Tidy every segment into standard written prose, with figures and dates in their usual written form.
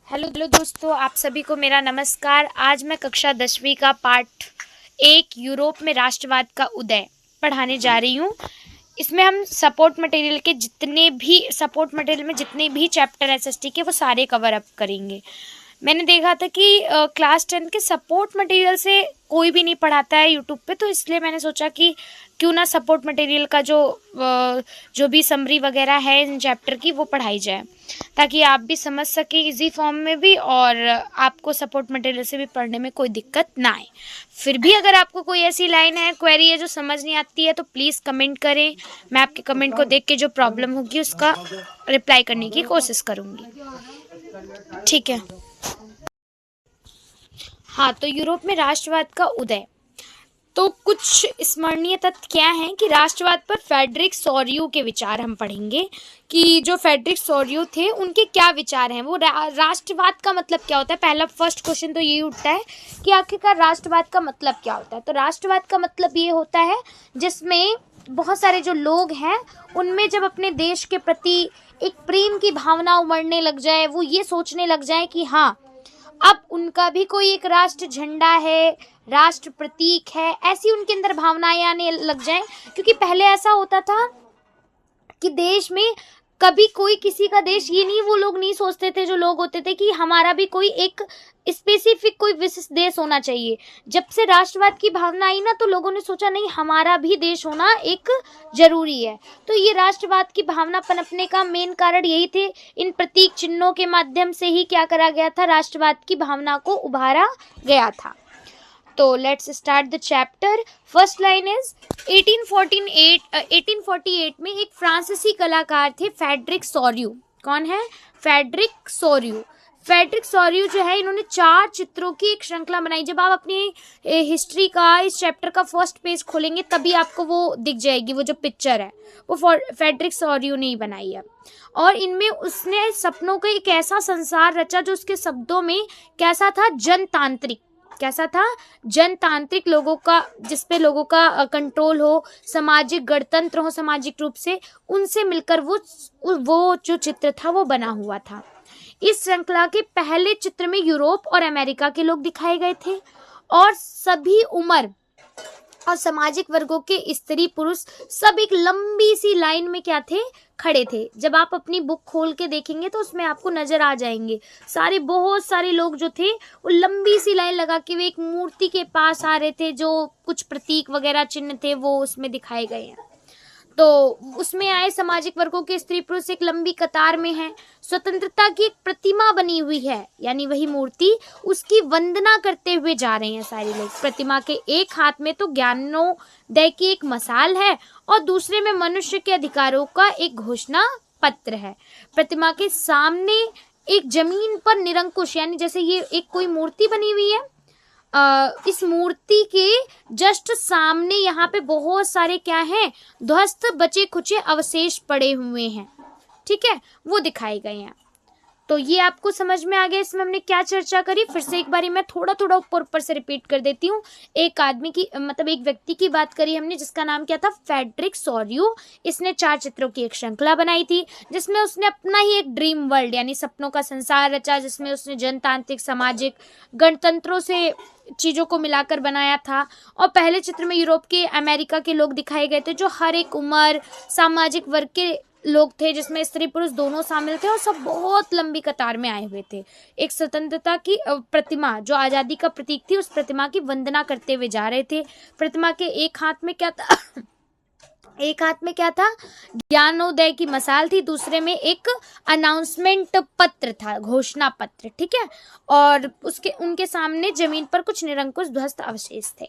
Hello दोस्तों, आप सभी को मेरा नमस्कार। आज मैं कक्षा 10वीं का पाठ 1 यूरोप में राष्ट्रवाद का उदय पढ़ाने जा रही हूँ। इसमें हम सपोर्ट मटेरियल में जितने भी चैप्टर एसएसटी के वो सारे कवर अप करेंगे। मैंने देखा था कि क्लास 10 के सपोर्ट मटेरियल से कोई भी नहीं पढ़ाता है यूट्यूब पे, तो इसलिए मैंने सोचा कि क्यों ना सपोर्ट मटेरियल का जो भी समरी वगैरह है इन चैप्टर की वो पढ़ाई जाए, ताकि आप भी समझ सके इजी फॉर्म में भी और आपको सपोर्ट मटेरियल से भी पढ़ने में कोई दिक्कत ना आए। फिर भी अगर आपको कोई ऐसी लाइन है, क्वेरी है जो समझ नहीं आती है तो प्लीज़ कमेंट करें। मैं आपके कमेंट को देख के जो प्रॉब्लम होगी उसका रिप्लाई करने की कोशिश करूँगी, ठीक है। हाँ, तो यूरोप में राष्ट्रवाद का उदय। तो कुछ स्मरणीय तथ्य क्या हैं कि राष्ट्रवाद पर फ्रेडरिक सोरियू के विचार हम पढ़ेंगे कि जो फ्रेडरिक सोरियू थे उनके क्या विचार हैं। वो राष्ट्रवाद का मतलब क्या होता है। पहला फर्स्ट क्वेश्चन तो ये उठता है कि आखिरकार राष्ट्रवाद का मतलब क्या होता है। तो राष्ट्रवाद का मतलब ये होता है जिसमें बहुत सारे जो लोग हैं उनमें जब अपने देश के प्रति एक प्रेम की भावना उमड़ने लग जाए, वो ये सोचने लग जाए कि हाँ, अब उनका भी कोई एक राष्ट्र झंडा है, राष्ट्र प्रतीक है, ऐसी उनके अंदर भावनाएं आने लग जाएं। क्योंकि पहले ऐसा होता था कि देश में कभी कोई किसी का देश, ये नहीं, वो लोग नहीं सोचते थे, जो लोग होते थे, कि हमारा भी कोई एक स्पेसिफिक कोई विशिष्ट देश होना चाहिए। जब से राष्ट्रवाद की भावना आई ना, तो लोगों ने सोचा नहीं, हमारा भी देश होना एक जरूरी है। तो ये राष्ट्रवाद की भावना पनपने का मेन कारण यही थे। इन प्रतीक चिन्हों के माध्यम से ही क्या करा गया था, राष्ट्रवाद की भावना को उभारा गया था। तो let's start the chapter. First line is 1848 में एक फ्रांसीसी कलाकार थे फ्रेडरिक सोरियू। कौन है? फ्रेडरिक सोरियू। फ्रेडरिक सोरियू जो है, इन्होंने 4 चित्रों की एक श्रृंखला बनाई। जब आप अपनी हिस्ट्री का इस चैप्टर का फर्स्ट पेज खोलेंगे तभी आपको वो दिख जाएगी, वो जो पिक्चर है वो फ्रेडरिक सोरियू ने ही बनाई है। और इनमें उसने सपनों का एक ऐसा संसार रचा जो उसके शब्दों में कैसा था, जनतांत्रिक। कैसा था? जनतांत्रिक, लोगों का, जिसपे लोगों का कंट्रोल हो, सामाजिक गणतंत्र हो सामाजिक रूप से, उनसे मिलकर वो जो चित्र था वो बना हुआ था। इस श्रृंखला के पहले चित्र में यूरोप और अमेरिका के लोग दिखाए गए थे और सभी उम्र और सामाजिक वर्गों के स्त्री पुरुष सब एक लंबी सी लाइन में क्या थे, खड़े थे। जब आप अपनी बुक खोल के देखेंगे तो उसमें आपको नजर आ जाएंगे बहुत सारे लोग जो थे वो लंबी सी लाइन लगा के वे एक मूर्ति के पास आ रहे थे, जो कुछ प्रतीक वगैरह चिन्ह थे वो उसमें दिखाए गए हैं। तो उसमें आए सामाजिक वर्गों के स्त्री पुरुष एक लंबी कतार में हैं। स्वतंत्रता की एक प्रतिमा बनी हुई है, यानी वही मूर्ति, उसकी वंदना करते हुए जा रहे हैं सारे लोग। प्रतिमा के एक हाथ में तो ज्ञानोदय की एक मसाल है और दूसरे में मनुष्य के अधिकारों का एक घोषणा पत्र है। प्रतिमा के सामने एक जमीन पर निरंकुश, यानी जैसे ये एक कोई मूर्ति बनी हुई है, इस मूर्ति के जस्ट सामने यहाँ पे बहुत सारे क्या हैं, ध्वस्त बचे खुचे अवशेष पड़े हुए हैं, ठीक है, वो दिखाए गए हैं। तो ये आपको समझ में आ गया इसमें हमने क्या चर्चा करी। फिर से एक बारी मैं थोड़ा थोड़ा ऊपर से रिपीट कर देती हूँ। एक आदमी की, मतलब एक व्यक्ति की बात करी हमने जिसका नाम क्या था, फ्रेडरिक सोरियू। इसने 4 चित्रों की एक श्रृंखला बनाई थी जिसमें उसने अपना ही एक ड्रीम वर्ल्ड, यानी सपनों का संसार रचा, जिसमें उसने जनतांत्रिक, सामाजिक, गणतंत्रों से चीजों को मिलाकर बनाया था। और पहले चित्र में यूरोप के, अमेरिका के लोग दिखाए गए थे, जो हर एक उम्र, सामाजिक वर्ग के लोग थे, जिसमें स्त्री पुरुष दोनों शामिल थे और सब बहुत लंबी कतार में आए हुए थे। एक स्वतंत्रता की प्रतिमा, जो आजादी का प्रतीक थी, उस प्रतिमा की वंदना करते हुए जा रहे थे। प्रतिमा के एक हाथ में क्या था एक हाथ में क्या था, ज्ञानोदय की मसाल थी, दूसरे में एक अनाउंसमेंट पत्र था, घोषणा पत्र, ठीक है। और उनके सामने जमीन पर कुछ निरंकुश ध्वस्त अवशेष थे।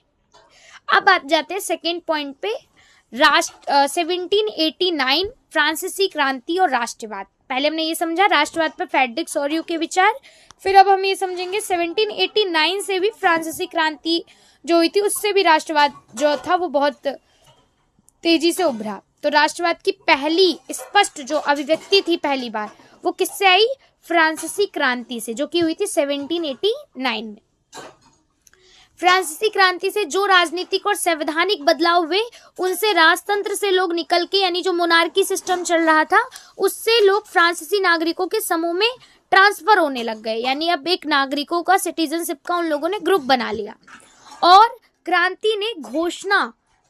अब आप जाते हैं सेकेंड पॉइंट पे, 1789 फ्रांसीसी क्रांति और राष्ट्रवाद। पहले हमने ये समझा राष्ट्रवाद पर फ्रेडरिक सोरियू के विचार, फिर अब हम ये समझेंगे 1789 से भी फ्रांसीसी क्रांति जो हुई थी उससे भी राष्ट्रवाद जो था वो बहुत तेजी से उभरा। तो राष्ट्रवाद की पहली स्पष्ट जो अभिव्यक्ति थी पहली बार, वो किससे आई? फ्रांसीसी क्रांति से, जो कि हुई थी 1789 में। फ्रांसीसी क्रांति से जो राजनीतिक और संवैधानिक बदलाव हुए उनसे राजतंत्र से लोग निकल के, यानी जो मोनार्की सिस्टम चल रहा था उससे लोग फ्रांसीसी नागरिकों के समूह में ट्रांसफर होने लग गए, यानी अब एक नागरिकों का, सिटीजनशिप का उन लोगों ने ग्रुप बना लिया। और क्रांति ने घोषणा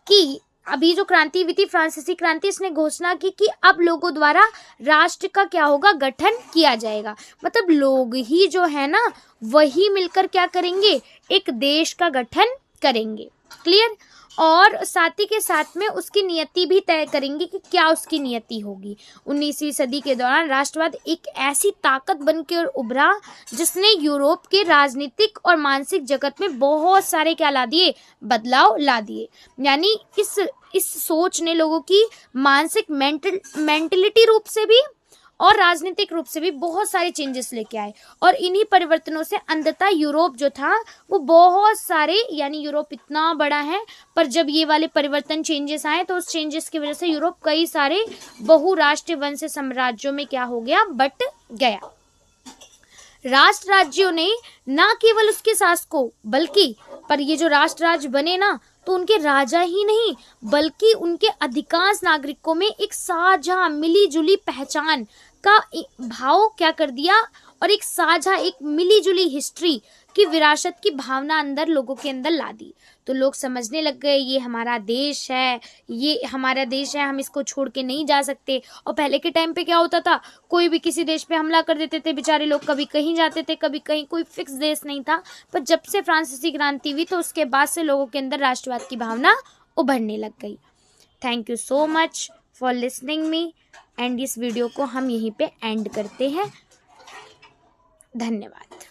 की, अभी जो क्रांति हुई थी फ्रांसीसी क्रांति, इसने घोषणा की कि अब लोगों द्वारा राष्ट्र का क्या होगा, गठन किया जाएगा। मतलब लोग ही जो है ना वही मिलकर क्या करेंगे, एक देश का गठन करेंगे। क्लियर। और साथ ही के साथ में उसकी नियति भी तय करेंगे कि क्या उसकी नियति होगी। 19वीं सदी के दौरान राष्ट्रवाद एक ऐसी ताकत बनकर उभरा जिसने यूरोप के राजनीतिक और मानसिक जगत में बहुत सारे क्या ला दिए, बदलाव ला दिए। यानी इस सोच ने लोगों की मानसिक मेंटलिटी रूप से भी और राजनीतिक रूप से भी बहुत सारे चेंजेस लेके आए। और इन्हीं परिवर्तनों से अंततः यूरोप जो था वो बहुत सारे, यानी यूरोप इतना बड़ा है पर जब ये वाले परिवर्तन चेंजेस आए तो उस चेंजेस की वजह से यूरोप कई सारे बहुराष्ट्रीय वंश साम्राज्यों में क्या हो गया, बट गया। राष्ट्र राज्यों ने ना केवल उसके शासकों बल्कि पर ये जो राष्ट्र राज्य बने ना तो उनके राजा ही नहीं बल्कि उनके अधिकांश नागरिकों में एक साझा मिली जुली पहचान का भाव क्या कर दिया, और एक साझा, एक मिली जुली हिस्ट्री की विरासत की भावना अंदर लोगों के अंदर ला दी। तो लोग समझने लग गए ये हमारा देश है, ये हमारा देश है, हम इसको छोड़ के नहीं जा सकते। और पहले के टाइम पे क्या होता था, कोई भी किसी देश पे हमला कर देते थे, बेचारे लोग कभी कहीं जाते थे कभी कहीं, कोई फिक्स देश नहीं था। पर जब से फ्रांसीसी क्रांति हुई तो उसके बाद से लोगों के अंदर राष्ट्रवाद की भावना उभरने लग गई। Thank you so much for listening me and इस वीडियो को हम यहीं पे एंड करते हैं। धन्यवाद।